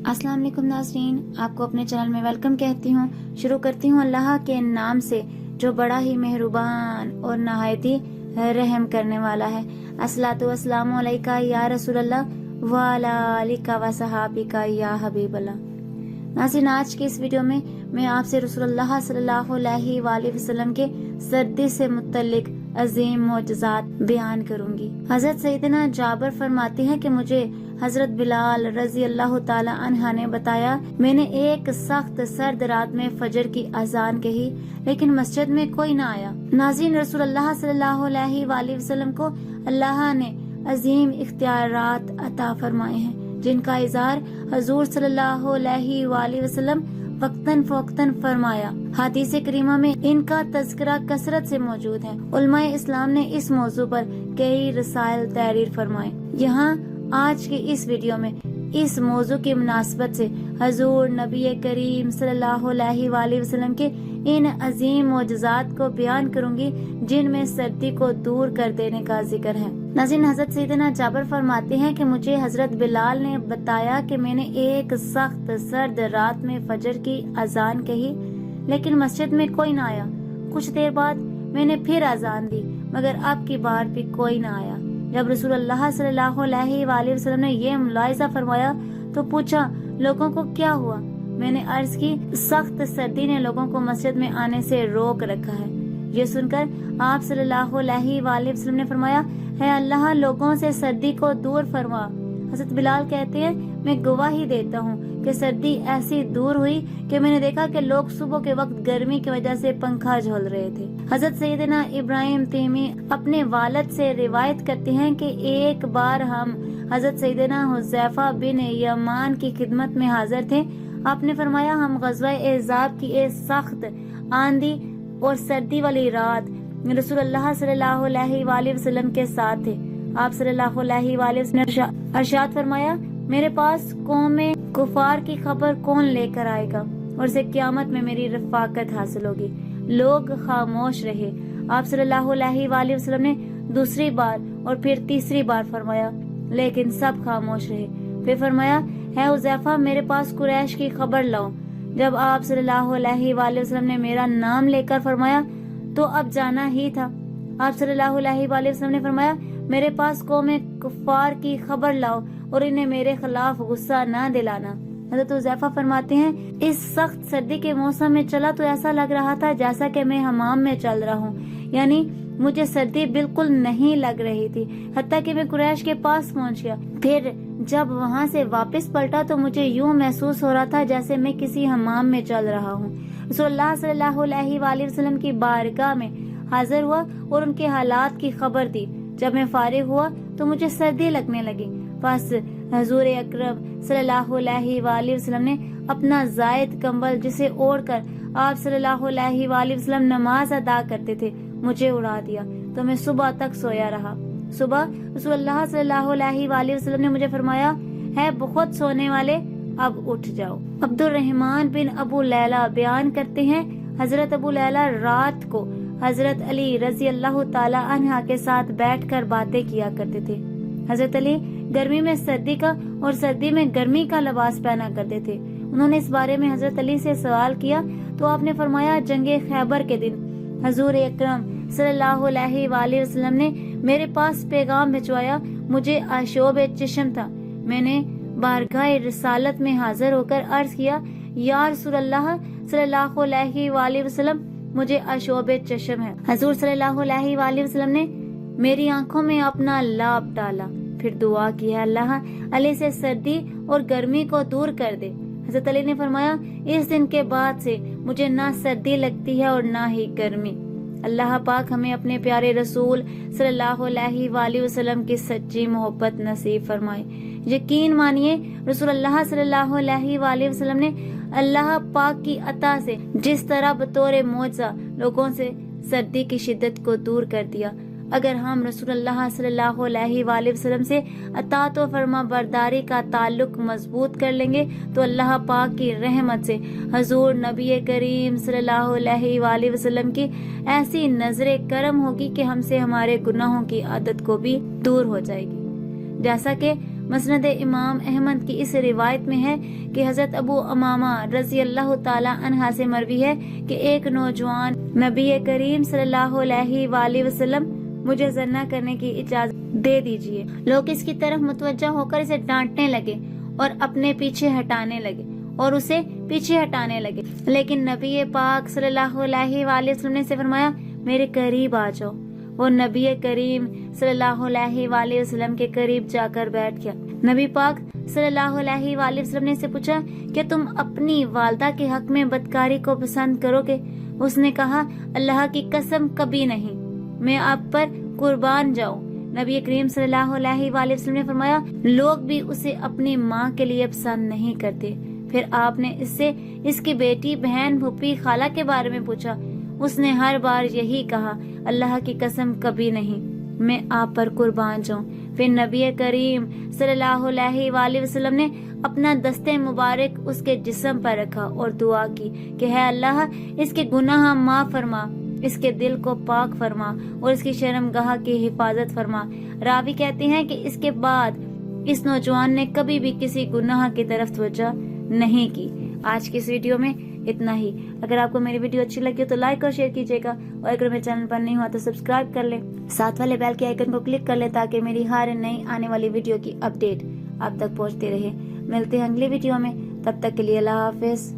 अस्सलाम वालेकुम नाज़रीन, आपको अपने चैनल में वेलकम कहती हूँ। शुरू करती हूँ अल्लाह के नाम से जो बड़ा ही मेहरबान और नहायत ही रहम करने वाला है। अस्सलातु वस्सलामु अलैका या रसूल अल्लाह व अला आलिका व सहाबिका या हबीब अल्लाह। नाज़रीन, आज की इस वीडियो में मैं आपसे रसूलुल्लाह सल्लल्लाहु अलैहि वसल्लम के सर्दी से मुत्तल्लिक अजीम मोजज़ात बयान करूंगी। हजरत सैयदना जाबर फरमाते हैं कि मुझे हजरत बिलाल रजी अल्लाह ताला अन्हा ने बताया, मैंने एक सख्त सर्द रात में फजर की अजान कही, लेकिन मस्जिद में कोई न आया। नाज़रीन, रसूलुल्लाह सल्लल्लाहु अलैहि वसल्लम को अल्लाह ने अजीम इख्तियारात अता फरमाए हैं, जिनका इज़हार हजूर सल्लल्लाहु अलैहि वसल्लम वक्तन फ़वक्तन फरमाया। हदीस करीमा में इनका तज़किरा कसरत से मौजूद है। उलमाए इस्लाम ने इस मौजू पर कई रसायल तहरीर फरमाए। यहाँ आज की इस वीडियो में इस मौजू की मुनासबत से हजूर नबी करीम सल्लल्लाहु अलैहि वसल्लम के इन अजीम मौजज़ात को बयान करूंगी, जिनमें सर्दी को दूर कर देने का जिक्र है। नाज़रीन, हजरत सैयदना जाबर फरमाते हैं कि मुझे हजरत बिलाल ने बताया कि मैंने एक सख्त सर्द रात में फजर की अजान कही, लेकिन मस्जिद में कोई न आया। कुछ देर बाद मैंने फिर अजान दी, मगर अब की बार भी कोई न आया। जब रसूलुल्लाह सल्लल्लाहु अलैहि वसल्लम ने ये मुलाहिज़ा फरमाया तो पूछा, लोगों को क्या हुआ? मैंने अर्ज की, सख्त सर्दी ने लोगों को मस्जिद में आने से रोक रखा है। ये सुनकर आप सल्लल्लाहु अलैहि वसल्लम ने फरमाया, है अल्लाह लोगों से सर्दी को दूर फरमा। हज़रत बिलाल कहते हैं, मैं गवाही देता हूँ कि सर्दी ऐसी दूर हुई कि मैंने देखा कि लोग सुबह के वक्त गर्मी की वजह से पंखा झोल रहे थे। हज़रत सैयदना इब्राहिम तैमी अपने वालिद से रिवायत करते हैं कि एक बार हम हज़रत सैयदना हुज़ैफा बिन यमान की खिदमत में हाजिर थे। आपने फरमाया, हम गज़वा एहज़ाब की एक सख्त आंधी और सर्दी वाली रात रसूलुल्लाह सल्लल्लाहु अलैहि वसल्लम के साथ थे। आप सल्लल्लाहु अलैहि वसल्लम ने अरशाद फरमाया, मेरे पास कौमे कुफार की खबर कौन लेकर आएगा और उसे क़यामत में मेरी रफ़ाकत हासिल होगी। लोग खामोश रहे। आप सल्लल्लाहु अलैहि वसल्लम ने दूसरी बार और फिर तीसरी बार फरमाया, लेकिन सब खामोश रहे। फिर फरमाया, है हुज़ैफा, मेरे पास कुरैश की खबर लाओ। जब आप सल्लल्लाहु अलैहि वसल्लम ने मेरा नाम लेकर फरमाया तो अब जाना ही था। आप सल्लल्लाहु अलैहि वसल्लम ने फरमाया, मेरे पास कौमे कुफार की खबर लाओ और इन्हें मेरे खिलाफ गुस्सा न दिलाना। हज़रत हुज़ैफा फरमाते हैं, इस सख्त सर्दी के मौसम में चला तो ऐसा लग रहा था जैसा कि मैं हमाम में चल रहा हूँ, यानी मुझे सर्दी बिल्कुल नहीं लग रही थी, हत्ता कि मैं कुरैश के पास पहुँच गया। फिर जब वहाँ से वापस पलटा तो मुझे यूँ महसूस हो रहा था जैसे मैं किसी हमाम में चल रहा हूँ। रसूलुल्लाह सल्लल्लाहु अलैहि वसल्लम की बारगाह में हाजिर हुआ और उनके हालात की खबर दी। जब मैं फारिग हुआ तो मुझे सर्दी लगने लगी। बस हजूर अकरम सल्लल्लाहु अलैहि वसल्लम ने अपना जायद कंबल, जिसे ओढ़कर आप सल्लल्लाहु अलैहि वसल्लम नमाज अदा करते थे, मुझे उड़ा दिया तो मैं सुबह तक सोया रहा। सुबह रसूलुल्लाह सल्लल्लाहु अलैहि वसल्लम ने मुझे फरमाया, है बहुत सोने वाले, अब उठ जाओ। अब्दुल रहमान बिन अबू लैला बयान करते हैं, हजरत अबू लैला रात को हजरत अली रजी अल्लाह ताला अन्हा के साथ बैठकर बातें किया करते थे। हजरत अली गर्मी में सर्दी का और सर्दी में गर्मी का लिबास पहना करते थे। उन्होंने इस बारे में हजरत अली से सवाल किया तो आपने फरमाया, जंगे खैबर के दिन हजूर अकरम सल्लल्लाहु अलैहि वसल्लम ने मेरे पास पैगाम भिजवाया। मुझे आशोब चश्म था। मैंने बारगाह रिसालत में हाजिर होकर अर्ज किया, या रसूलल्लाह सल्लल्लाहु अलैहि वसल्लम, मुझे आशोब चश्म है। हजूर सल्लल्लाहु अलैहि वसल्लम ने मेरी आंखों में अपना लाभ डाला, फिर दुआ की, है अल्लाह अली से सर्दी और गर्मी को दूर कर दे। हजरत अली ने फरमाया, इस दिन के बाद से मुझे ना सर्दी लगती है और ना ही गर्मी। अल्लाह पाक हमें अपने प्यारे रसूल सल्लल्लाहु अलैहि वसल्लम की सच्ची मोहब्बत नसीब फरमाए। यकीन मानिए, रसूलुल्लाह सल्लल्लाहु अलैहि वसल्लम ने अल्लाह पाक की अता से जिस तरह बतौर मौजज़ा लोगों से सर्दी की शिद्दत को दूर कर दिया, अगर हम रसूलुल्लाह सल्लल्लाहु अलैहि वसल्लम से अतात व फरमा बरदारी का ताल्लुक मजबूत कर लेंगे तो अल्लाह पाक की रहमत से हजूर नबी करीम सल्लल्लाहु अलैहि वसल्लम की ऐसी नजरे करम होगी कि हमसे हमारे गुनाहों की आदत को भी दूर हो जाएगी। जैसा कि مسند امام احمد کی اس روایت میں ہے کہ حضرت ابو امامہ رضی اللہ تعالی عنہ سے مروی ہے کہ ایک نوجوان نبی کریم صلی اللہ علیہ وآلہ وسلم مجھے زنا کرنے کی اجازت دے دیجیے۔ لوگ اس کی طرف متوجہ ہو کر اسے ڈانٹنے لگے اور اپنے پیچھے ہٹانے لگے لیکن نبی پاک صلی اللہ علیہ وآلہ وسلم نے اسے فرمایا میرے قریب آ جاؤ۔ وہ نبی کریم صلی اللہ علیہ وآلہ وسلم کے قریب جا کر بیٹھ گیا۔ نبی پاک صلی اللہ علیہ وآلہ وسلم نے اسے پوچھا کہ تم اپنی والدہ کے حق میں بدکاری کو پسند کرو گے؟ اس نے کہا اللہ کی قسم کبھی نہیں، میں آپ پر قربان جاؤں۔ نبی کریم صلی اللہ علیہ وآلہ وسلم نے فرمایا لوگ بھی اسے اپنی ماں کے لیے پسند نہیں کرتے۔ پھر آپ نے اس سے اس کی بیٹی، بہن، پھوپھی، خالہ کے بارے میں پوچھا۔ اس نے ہر بار یہی کہا اللہ کی قسم کبھی نہیں، میں آپ پر قربان جاؤں۔ پھر نبی کریم صلی اللہ علیہ وآلہ وسلم نے اپنا دست مبارک اس کے جسم پر رکھا اور دعا کی کہ ہے اللہ اس کے گناہ معاف فرما، اس کے دل کو پاک فرما اور اس کی شرمگاہ کی حفاظت فرما۔ راوی کہتے ہیں کہ اس کے بعد اس نوجوان نے کبھی بھی کسی گناہ کی طرف توجہ نہیں کی۔ آج کی اس ویڈیو میں اتنا ہی۔ اگر آپ کو میری ویڈیو اچھی لگی تو لائک اور شیئر کیجیے گا، اور اگر میرے چینل پر نہیں ہوا تو سبسکرائب کر لیں، ساتھ والے بیل کے آئیکن کو کلک کر لیں تاکہ میری ہر نئی آنے والی ویڈیو کی اپڈیٹ آپ تک پہنچتی رہے۔ ملتے ہیں اگلی ویڈیو میں، تب تک کے لیے اللہ حافظ۔